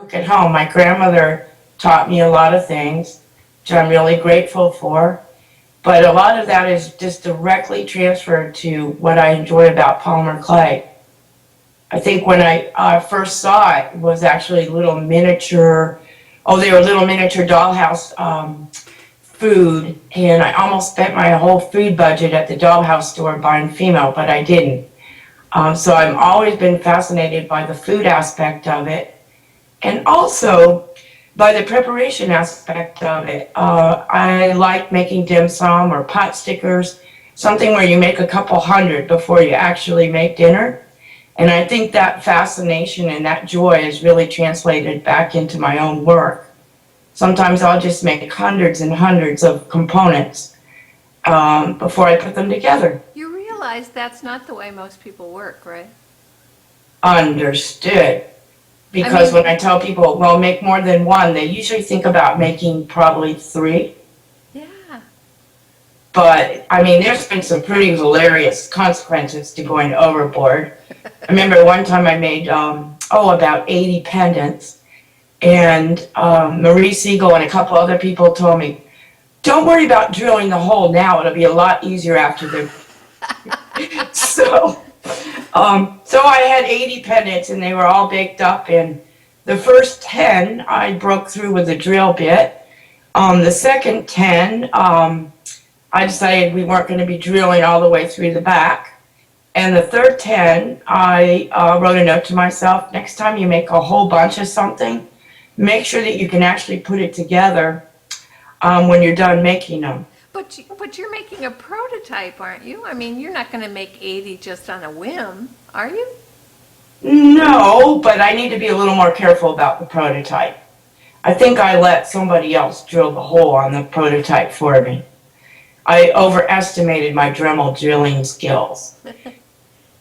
cook at home. My grandmother taught me a lot of things, which I'm really grateful for. But a lot of that is just directly transferred to what I enjoy about polymer clay. I think when I first saw it was actually little miniature, oh, they were little miniature dollhouse food, and I almost spent my whole food budget at the dollhouse store buying Fimo, but I didn't. So I've always been fascinated by the food aspect of it, and also by the preparation aspect of it. I like making dim sum or pot stickers, something where you make a couple hundred before you actually make dinner. And I think that fascination and that joy is really translated back into my own work. Sometimes I'll just make hundreds and hundreds of components before I put them together. You realize that's not the way most people work, right? Understood. Because when I tell people, well, make more than one, they usually think about making probably 3. Yeah. But, I mean, there's been some pretty hilarious consequences to going overboard. I remember one time I made, about 80 pendants. And Marie Siegel and a couple other people told me, don't worry about drilling the hole now. It'll be a lot easier after the... So I had 80 pendants, and they were all baked up. And the first 10, I broke through with a drill bit. The second 10, I decided we weren't going to be drilling all the way through the back. And the third 10, I wrote a note to myself, next time you make a whole bunch of something, make sure that you can actually put it together when you're done making them. But you're making a prototype, aren't you? I mean, you're not going to make 80 just on a whim, are you? No, but I need to be a little more careful about the prototype. I think I let somebody else drill the hole on the prototype for me. I overestimated my Dremel drilling skills.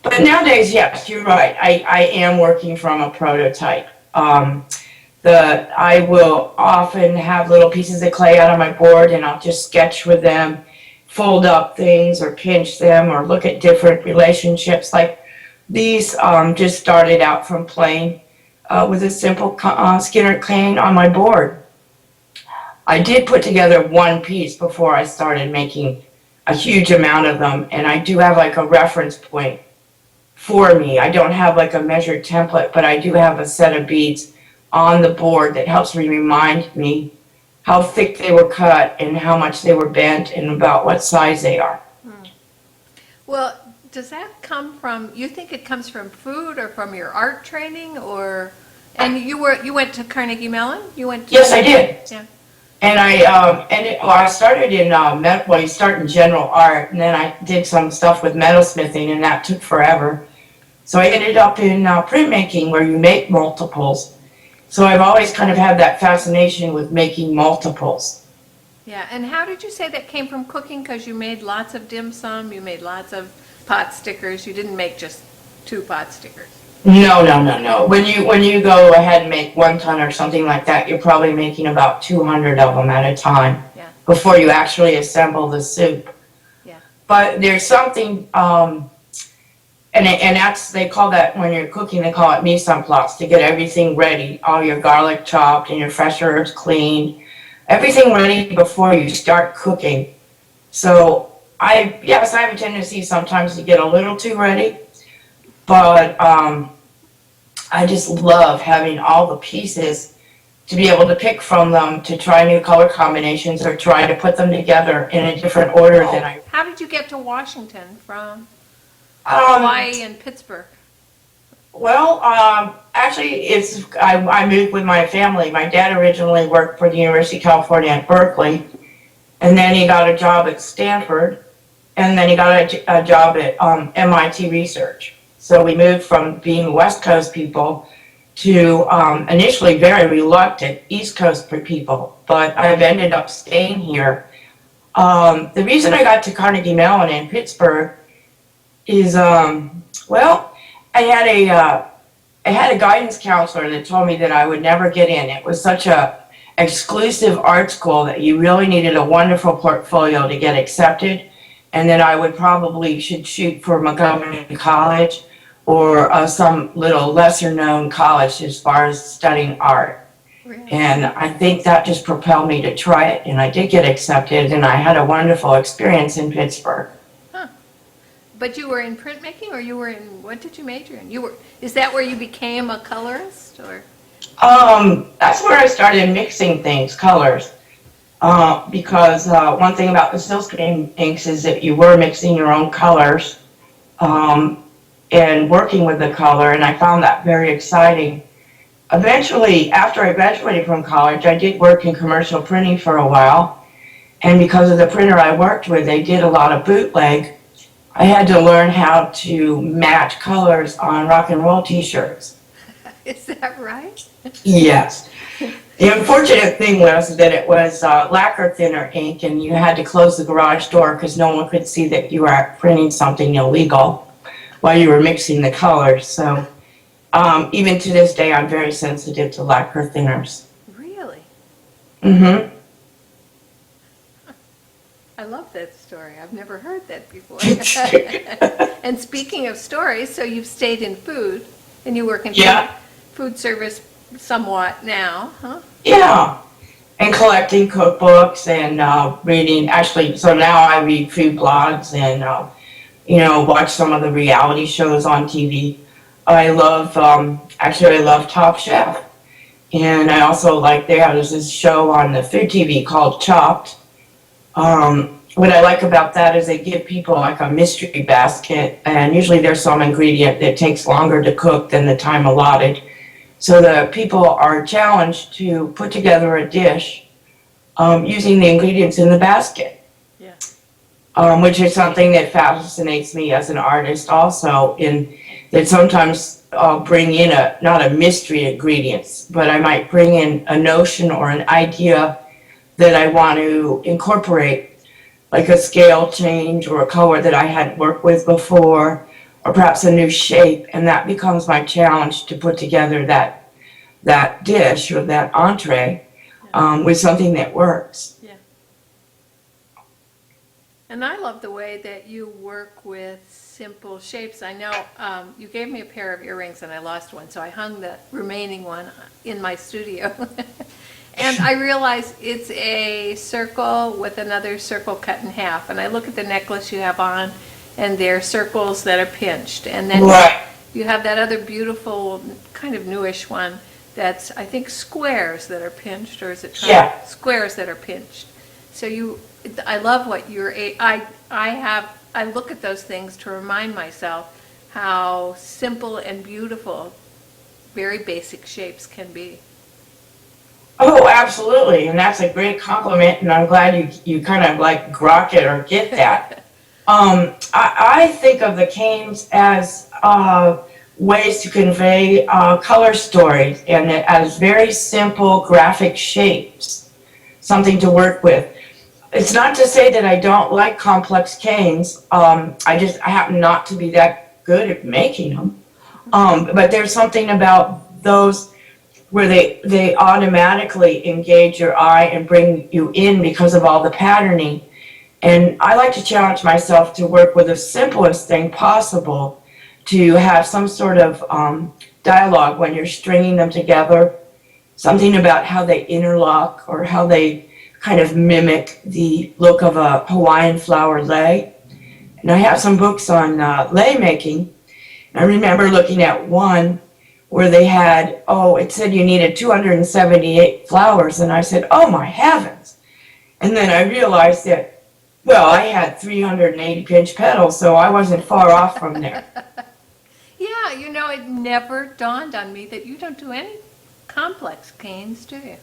But nowadays, yes, you're right. I am working from a prototype. I will often have little pieces of clay out on my board, and I'll just sketch with them, fold up things or pinch them or look at different relationships. Like these just started out from playing with a simple Skinner cane on my board. I did put together one piece before I started making a huge amount of them, and I do have like a reference point for me. I don't have like a measured template, but I do have a set of beads on the board that helps me remind me how thick they were cut and how much they were bent and about what size they are. Well, does that come from, you think it comes from food or from your art training, or, and you went to Carnegie Mellon? Yes, I did. Yeah. And I started in, you start in general art, and then I did some stuff with metalsmithing, and that took forever. So I ended up in printmaking, where you make multiples. So I've always kind of had that fascination with making multiples. Yeah, and how did you say that came from cooking? Because you made lots of dim sum, you made lots of pot stickers. You didn't make just 2 pot stickers. No. When you go ahead and make 1 ton or something like that, you're probably making about 200 of them at a time. Yeah. Before you actually assemble the soup. Yeah. But there's something, and that's, they call that, when you're cooking, they call it mise en place, to get everything ready, all your garlic chopped and your fresh herbs cleaned, everything ready before you start cooking. So I have a tendency sometimes to get a little too ready, but I just love having all the pieces to be able to pick from them, to try new color combinations or try to put them together in a different order than I... How did you get to Washington from Hawaii and Pittsburgh? Well, actually, I moved with my family. My dad originally worked for the University of California at Berkeley, and then he got a job at Stanford, and then he got a job at MIT Research. So we moved from being West Coast people to initially very reluctant East Coast people, but I've ended up staying here. The reason I got to Carnegie Mellon in Pittsburgh is, I had a guidance counselor that told me that I would never get in. It was such a exclusive art school that you really needed a wonderful portfolio to get accepted, and that I would probably should shoot for Montgomery College or some little lesser known college as far as studying art. Really? And I think that just propelled me to try it, and I did get accepted, and I had a wonderful experience in Pittsburgh. Huh. But you were in printmaking, or you were in, what did you major in? Is that where you became a colorist, or? That's where I started mixing things, colors. Because one thing about the silkscreen inks is that you were mixing your own colors and working with the color, and I found that very exciting. Eventually, after I graduated from college, I did work in commercial printing for a while, and because of the printer I worked with, they did a lot of bootleg. I had to learn how to match colors on rock and roll t-shirts. Is that right? Yes. The unfortunate thing was that it was lacquer thinner ink, and you had to close the garage door because no one could see that you were printing something illegal while you were mixing the colors. So even to this day, I'm very sensitive to lacquer thinners. Really? Mm-hmm. I love that story. I've never heard that before. And speaking of stories, so you've stayed in food, and you work in food service somewhat now, huh? Yeah. And collecting cookbooks and reading. Actually, so now I read food blogs and, watch some of the reality shows on TV. I love Top Chef. And I also there's this show on the food TV called Chopped. What I like about that is they give people like a mystery basket, and usually there's some ingredient that takes longer to cook than the time allotted. So the people are challenged to put together a dish using the ingredients in the basket. Yeah. Which is something that fascinates me as an artist also, in that sometimes I'll bring in not a mystery ingredients, but I might bring in a notion or an idea that I want to incorporate, like a scale change or a color that I hadn't worked with before, or perhaps a new shape, and that becomes my challenge to put together that dish or that entree with something that works. Yeah. And I love the way that you work with simple shapes. I know you gave me a pair of earrings and I lost one, so I hung the remaining one in my studio. And I realize it's a circle with another circle cut in half. And I look at the necklace you have on, and they're circles that are pinched. And then you have that other beautiful, kind of newish one that's, I think, squares that are pinched, or is it squares that are pinched. So I love what I look at those things to remind myself how simple and beautiful very basic shapes can be. Oh, absolutely, and that's a great compliment, and I'm glad you kind of grok it or get that. I think of the canes as ways to convey color stories, and as very simple graphic shapes, something to work with. It's not to say that I don't like complex canes. I happen not to be that good at making them. But there's something about those where they automatically engage your eye and bring you in because of all the patterning. And I like to challenge myself to work with the simplest thing possible, to have some sort of dialogue when you're stringing them together, something about how they interlock or how they kind of mimic the look of a Hawaiian flower lei. And I have some books on lei making. I remember looking at one where they had, it said you needed 278 flowers, and I said, oh my heavens. And then I realized that, I had 380 pinch petals, so I wasn't far off from there. Yeah, it never dawned on me that you don't do any complex canes, do you?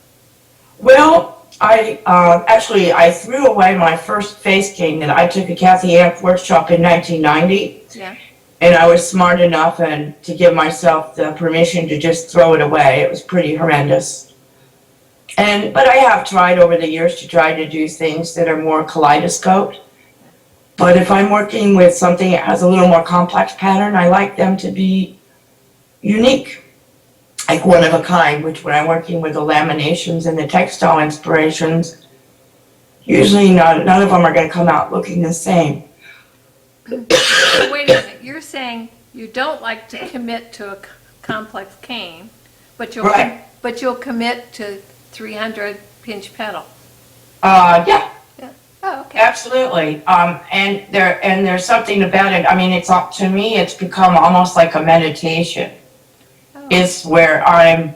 Well, I threw away my first face cane that I took at Kathy Amp's workshop in 1990. Yeah. And I was smart enough to give myself the permission to just throw it away. It was pretty horrendous. But I have tried over the years to try to do things that are more kaleidoscoped. But if I'm working with something that has a little more complex pattern, I like them to be unique, like one of a kind, which when I'm working with the laminations and the textile inspirations, usually none of them are going to come out looking the same. So wait a minute, you're saying you don't like to commit to a complex cane, but Right. you'll commit to 300 pinch pedal. Yeah, Yeah. Oh, okay. absolutely. And there's something about it. I mean, to me, it's become almost like a meditation. Oh. It's where I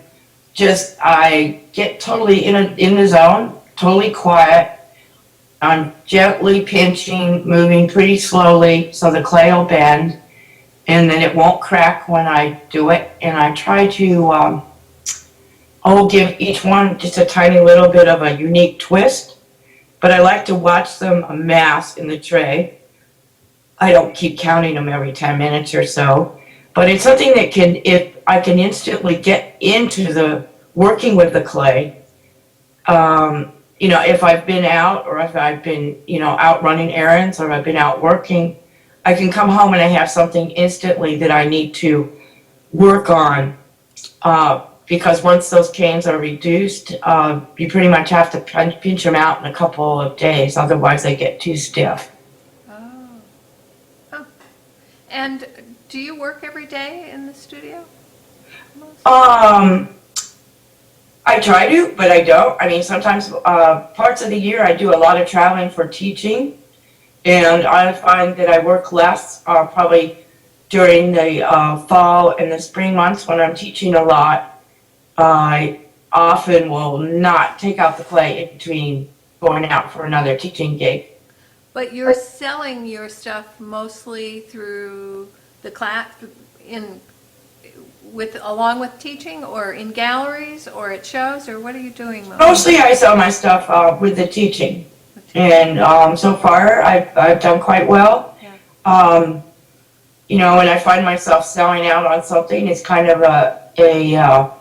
get totally in the zone, totally quiet. I'm gently pinching, moving pretty slowly so the clay will bend, and then it won't crack when I do it. And I try to, give each one just a tiny little bit of a unique twist. But I like to watch them amass in the tray. I don't keep counting them every 10 minutes or so. But it's something that if I can instantly get into the working with the clay, if I've been out or if I've been, out running errands or I've been out working, I can come home and I have something instantly that I need to work on. Because once those canes are reduced, you pretty much have to pinch them out in a couple of days, otherwise they get too stiff. Oh. Oh. And do you work every day in the studio? I try to, but I don't. I mean, sometimes parts of the year I do a lot of traveling for teaching, and I find that I work less probably during the fall and the spring months when I'm teaching a lot. I often will not take out the clay in between going out for another teaching gig. But you're selling your stuff mostly through the class, along with teaching, or in galleries, or at shows, or what are you doing mostly? Mostly I sell my stuff with the teaching, and so far I've done quite well. Yeah. When I find myself selling out on something, it's kind of a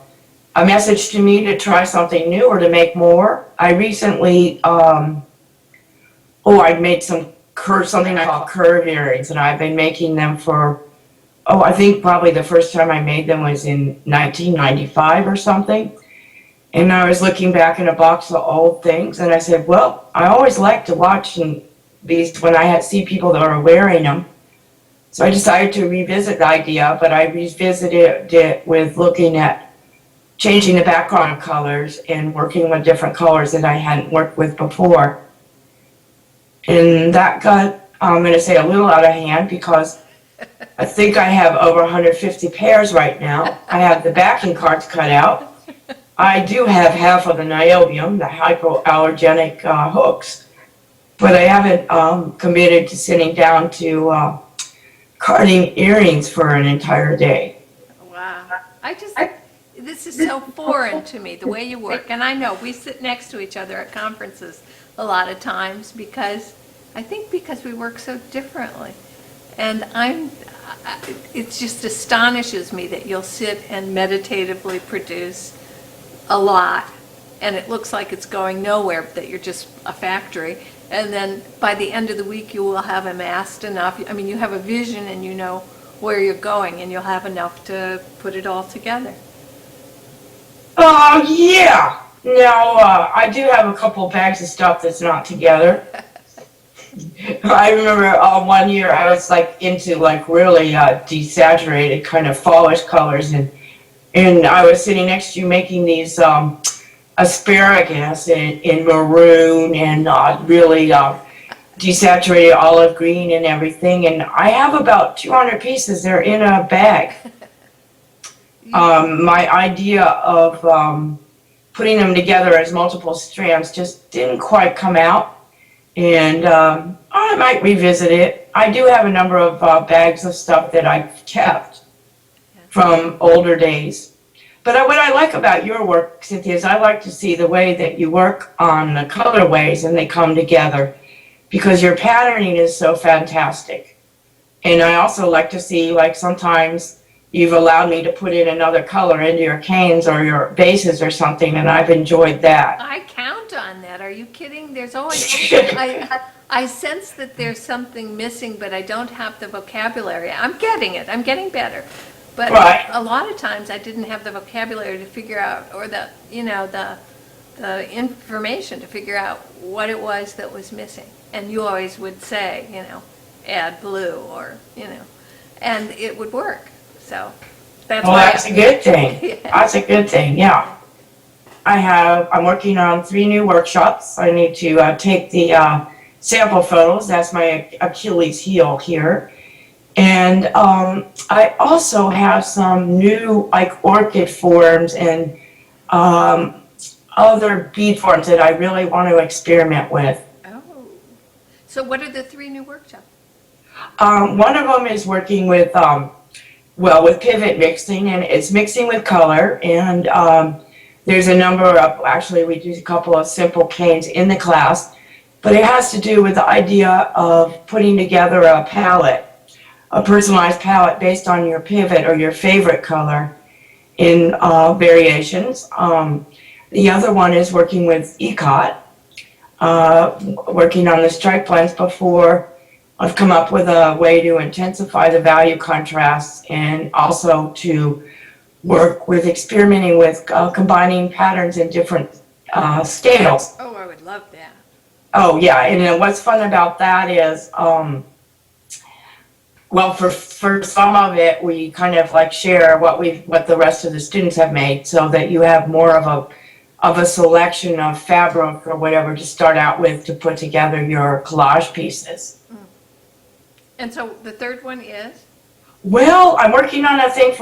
message to me to try something new or to make more. I recently, I made something I call curve earrings, and I've been making them for, I think probably the first time I made them was in 1995 or something. And I was looking back in a box of old things, and I said, well, I always like to watch these when I see people that are wearing them. So I decided to revisit the idea, but I revisited it with looking at changing the background colors and working with different colors that I hadn't worked with before. And that got, I'm going to say, a little out of hand because I think I have over 150 pairs right now. I have the backing cards cut out. I do have half of the niobium, the hypoallergenic hooks, but I haven't committed to sitting down to carding earrings for an entire day. Wow. This is so foreign to me, the way you work. And I know we sit next to each other at conferences a lot of times because we work so differently. And it just astonishes me that you'll sit and meditatively produce a lot, and it looks like it's going nowhere, that you're just a factory. And then by the end of the week, you will have amassed enough. I mean, you have a vision and you know where you're going, and you'll have enough to put it all together. Oh, yeah. Now, I do have a couple bags of stuff that's not together. I remember one year I was into really desaturated kind of fallish colors, and I was sitting next to you making these asparagus in maroon and really desaturated olive green and everything, and I have about 200 pieces. They're in a bag. My idea of putting them together as multiple strands just didn't quite come out. And I might revisit it. I do have a number of bags of stuff that I've kept from older days. But what I like about your work, Cynthia, is I like to see the way that you work on the colorways and they come together because your patterning is so fantastic. And I also like to see, sometimes you've allowed me to put in another color into your canes or your bases or something, and I've enjoyed that. I count on that. Are you kidding? There's always, I sense that there's something missing, but I don't have the vocabulary. I'm getting it. I'm getting better. But right. A lot of times I didn't have the vocabulary to figure out, or the information to figure out what it was that was missing. And you always would say, add blue, or, and it would work. So that's Well, why. that's a good thing. Yeah. That's a good thing, yeah. I'm working on 3 new workshops. I need to take the sample photos. That's my Achilles heel here. And I also have some new like orchid forms and other bead forms that I really want to experiment with. Oh. So what are the 3 new workshops? One of them is working with, with pivot mixing, and it's mixing with color. And there's a number of, actually, we do a couple of simple canes in the class, but it has to do with the idea of putting together a palette, a personalized palette based on your pivot or your favorite color in variations. The other one is working with ECOT, working on the stripe blends before. I've come up with a way to intensify the value contrasts and also to work with experimenting with combining patterns in different scales. Oh, I would love that. Oh, yeah, and then what's fun about that is, for some of it, we kind of like share what the rest of the students have made, so that you have more of a selection of fabric or whatever to start out with to put together your collage pieces. And so the third one is? Well, I'm working on a thing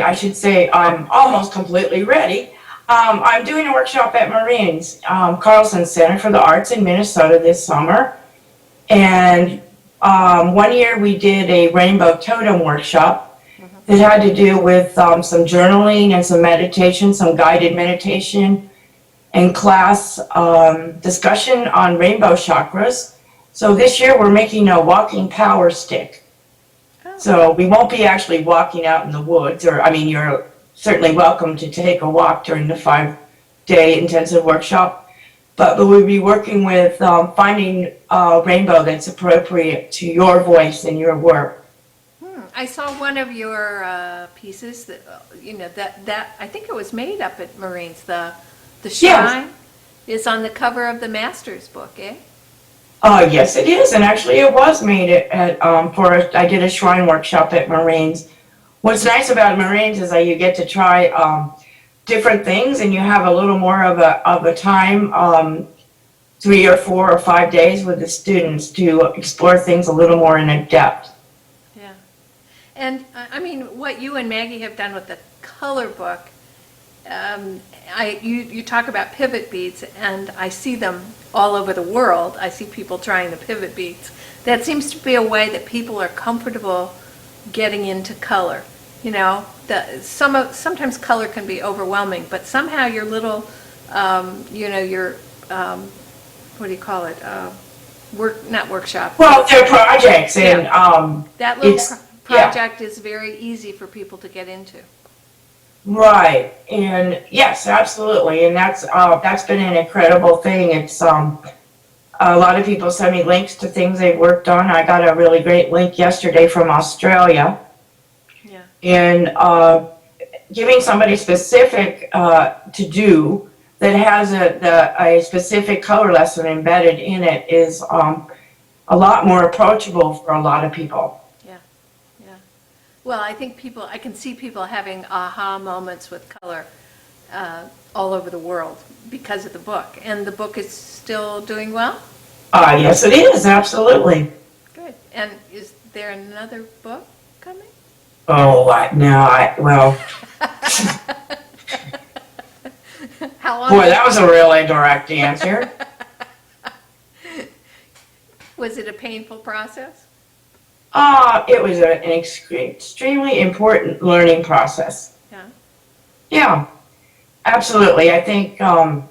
I should say I'm almost completely ready. I'm doing a workshop at Marine's Carlson Center for the Arts in Minnesota this summer. And one year we did a rainbow totem workshop that had to do with some journaling and some meditation, some guided meditation and class discussion on rainbow chakras. So this year we're making a walking power stick. Oh. So we won't be actually walking out in the woods, you're certainly welcome to take a walk during the 5-day intensive workshop, but we'll be working with finding a rainbow that's appropriate to your voice and your work. I saw one of your pieces that, that I think it was made up at Marine's. The shrine is on the cover of the master's book, eh? Yes, it is, and actually it was made I did a shrine workshop at Marine's. What's nice about Marine's is that you get to try different things, and you have a little more of a time, 3 or 4 or 5 days with the students to explore things a little more in depth. Yeah. And what you and Maggie have done with the color book, you talk about pivot beads, and I see them all over the world. I see people trying the pivot beads. That seems to be a way that people are comfortable getting into color. Sometimes color can be overwhelming, but somehow your little, your what do you call it? Not workshop. Well, they're projects, and that little project is very easy for people to get into. Right, and yes, absolutely, and that's been an incredible thing. It's a lot of people send me links to things they've worked on. I got a really great link yesterday from Australia. Yeah. And giving somebody specific to do that has a specific color lesson embedded in it is a lot more approachable for a lot of people. Well, I think I can see people having aha moments with color all over the world because of the book. And the book is still doing well? Yes, it is, absolutely. Good. And is there another book coming? Oh, well. How long? Boy, that was a really direct answer. Was it a painful process? It was an extremely important learning process. Yeah. Yeah, absolutely. I think, I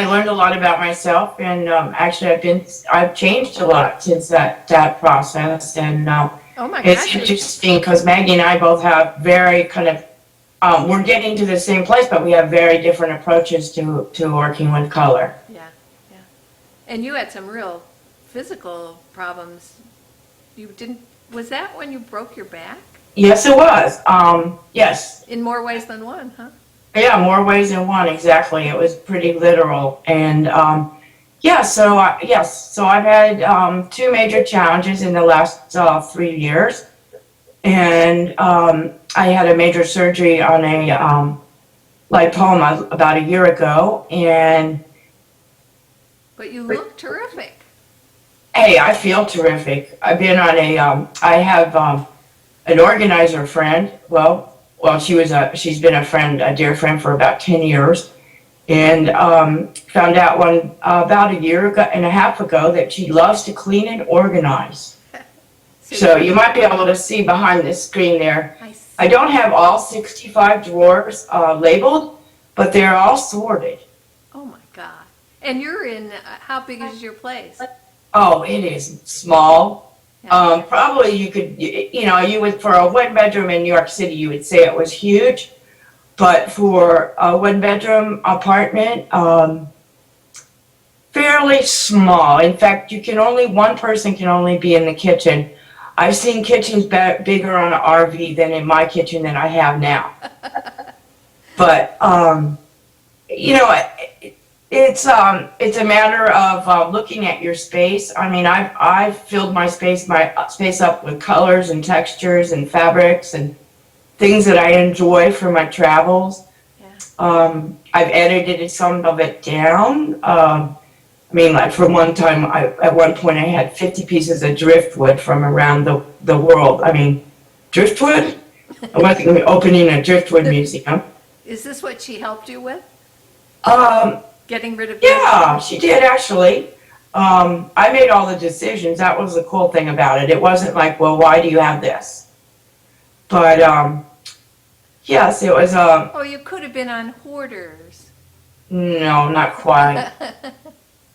learned a lot about myself, and actually I've changed a lot since that process, and Oh my it's gosh. interesting because Maggie and I both have very kind of, we're getting to the same place, but we have very different approaches to working with color. Yeah. And you had some real physical problems. Was that when you broke your back? Yes, it was. Yes. In more ways than one, huh? Yeah, more ways than one, exactly. It was pretty literal. And Yeah, so I've had two major challenges in the last 3 years, and I had a major surgery on a lipoma about a year ago, and But you look terrific. hey, I feel terrific. I've been on I have an organizer friend. Well, she's been a dear friend for about 10 years, and found out about a year ago and a half ago that she loves to clean and organize. So you might be able to see behind this screen there. I don't have all 65 drawers labeled, but they're all sorted. Oh my God. And you're in, how big is your place? Oh, it is small. Yeah. Probably you would, for a one bedroom in New York City, you would say it was huge. But for a one bedroom apartment, fairly small. In fact, one person can only be in the kitchen. I've seen kitchens bigger on an RV than in my kitchen that I have now. But, it's a matter of looking at your space. I mean, I've filled my space up with colors and textures and fabrics and things that I enjoy for my travels. Yeah. I've edited some of it down. I mean, like for one time, at one point I had 50 pieces of driftwood from around the world. I mean, driftwood? I wasn't going to be opening a driftwood museum. Is this what she helped you with? Getting rid of Yeah, she did actually. I made all the decisions. That was the cool thing about it. It wasn't like, well, why do you have this? But yes, it was. Oh, you could have been on Hoarders. No, not quite.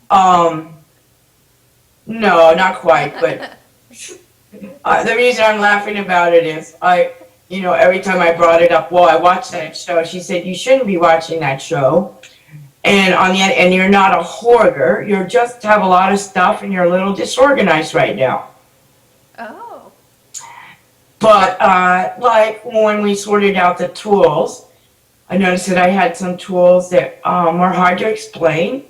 No, not quite. But the reason I'm laughing about it is every time I brought it up, well, I watched that show. She said you shouldn't be watching that show. And you're not a hoarder. You just have a lot of stuff, and you're a little disorganized right now. Oh. But like when we sorted out the tools, I noticed that I had some tools that were hard to explain.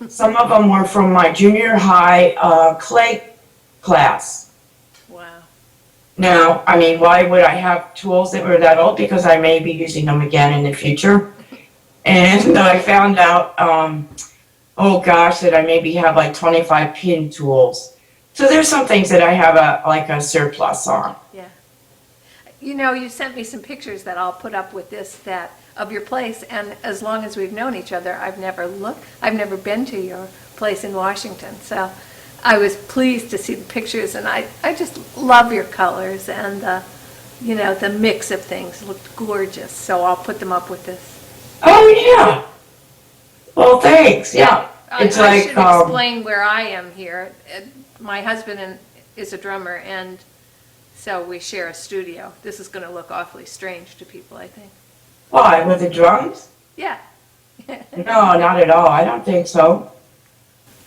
Some of them were from my junior high clay class. Wow. Now, I mean, why would I have tools that were that old? Because I may be using them again in the future. And I found out, oh gosh, that I maybe have like 25 pin tools. So there's some things that I have a surplus on. Yeah. You sent me some pictures that I'll put up with this, of your place, and as long as we've known each other, I've never been to your place in Washington. So I was pleased to see the pictures, and I just love your colors, and the mix of things looked gorgeous. So I'll put them up with this. Oh yeah. Well, thanks. Yeah. I should explain where I am here. My husband is a drummer, and so we share a studio. This is going to look awfully strange to people, I think. Why, with the drums? Yeah. No, not at all. I don't think so.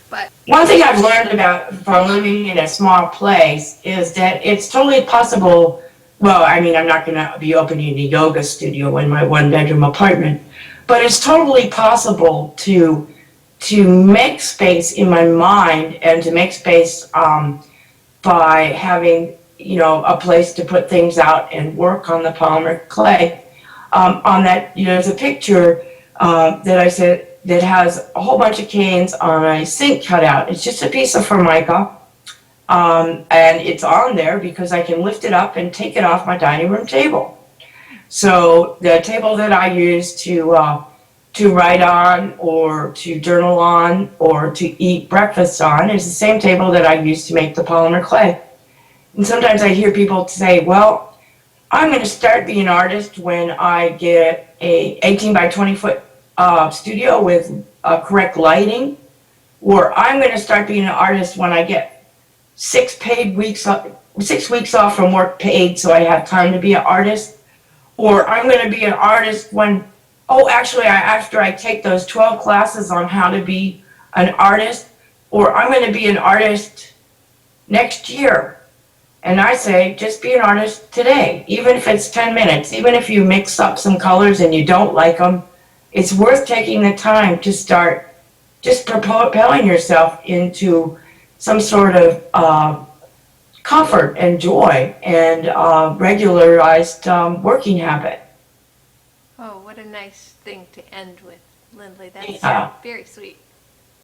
But one thing I've learned from living in a small place is that it's totally possible. Well, I mean, I'm not going to be opening a yoga studio in my one-bedroom apartment, but it's totally possible to make space in my mind and to make space by having a place to put things out and work on the polymer clay. On that, there's a picture that I said that has a whole bunch of canes on a sink cutout. It's just a piece of Formica. And it's on there because I can lift it up and take it off my dining room table. So the table that I use to write on or to journal on or to eat breakfast on is the same table that I use to make the polymer clay. And sometimes I hear people say, well, I'm going to start being an artist when I get a 18 by 20 foot studio with correct lighting, or I'm going to start being an artist when I get 6 weeks off from work paid so I have time to be an artist, or I'm going to be an artist when, after I take those 12 classes on how to be an artist, or I'm going to be an artist next year. And I say, just be an artist today, even if it's 10 minutes, even if you mix up some colors and you don't like them, it's worth taking the time to start just propelling yourself into some sort of comfort and joy and regularized working habit. Oh, what a nice thing to end with, Lindley. That's Yeah. very sweet.